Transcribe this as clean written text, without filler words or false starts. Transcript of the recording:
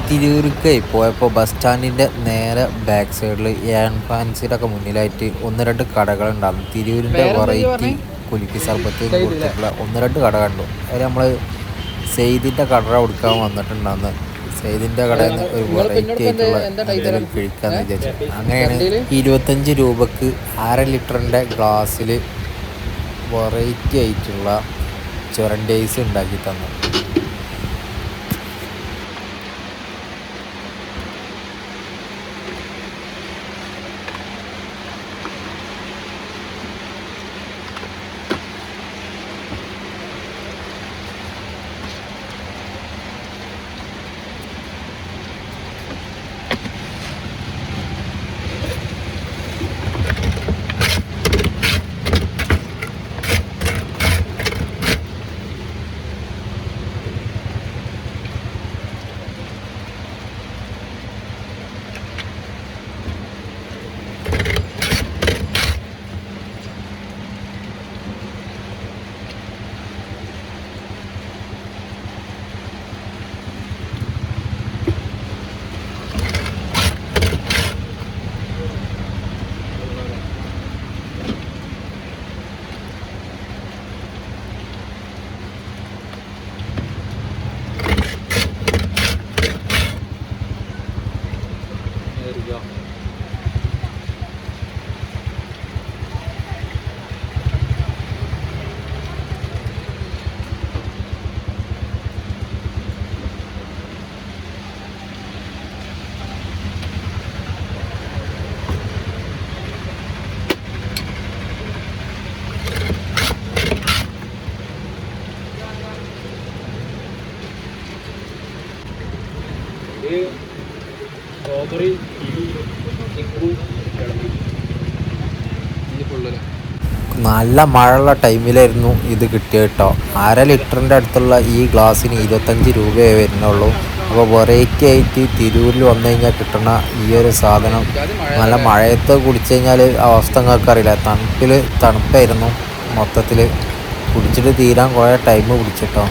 തിരൂർക്ക് പോയപ്പോൾ ബസ് സ്റ്റാൻഡിൻ്റെ നേരെ ബാക്ക് സൈഡിൽ ഏൺ ഫാൻസിയുടെ ഒക്കെ മുന്നിലായിട്ട് ഒന്ന് രണ്ട് കടകളുണ്ടാകും. തിരൂരിൻ്റെ വെറൈറ്റി കുലുക്കി സർബത്ത് കൊടുത്തിട്ടുള്ള ഒന്ന് രണ്ട് കട കണ്ടു. അതിൽ നമ്മൾ സെയ്ദിൻ്റെ കട കൊടുക്കാൻ വന്നിട്ടുണ്ടാകുന്ന സെയ്ദിൻ്റെ കടയിൽ നിന്ന് ഒരു വെറൈറ്റി ആയിട്ടുള്ള എന്തെങ്കിലും കഴിക്കാമെന്ന് വിചാരിച്ചു. അങ്ങനെയാണ് 25 രൂപക്ക് 1/2 ലിറ്ററിൻ്റെ ഗ്ലാസ്സിൽ വെറൈറ്റി ആയിട്ടുള്ള ചുരണ്ടേസ് ഉണ്ടാക്കി തന്നു. നല്ല മഴയുള്ള ടൈമിലായിരുന്നു ഇത് കിട്ടിയത് കേട്ടോ. 1/2 ലിറ്ററിൻ്റെ അടുത്തുള്ള ഈ ഗ്ലാസ്സിന് 25 രൂപയേ വരുന്നുള്ളൂ. അപ്പോൾ വെറൈറ്റി ആയിട്ട് തിരൂരിൽ വന്നു കഴിഞ്ഞാൽ കിട്ടുന്ന ഈ ഒരു സാധനം നല്ല മഴയത്ത് കുടിച്ചു കഴിഞ്ഞാൽ അവസ്ഥ നിങ്ങൾക്ക് അറിയില്ല. തണുപ്പായിരുന്നു മൊത്തത്തിൽ. കുടിച്ചിട്ട് തീരാൻ കുറേ ടൈം പിടിച്ചിട്ടോ.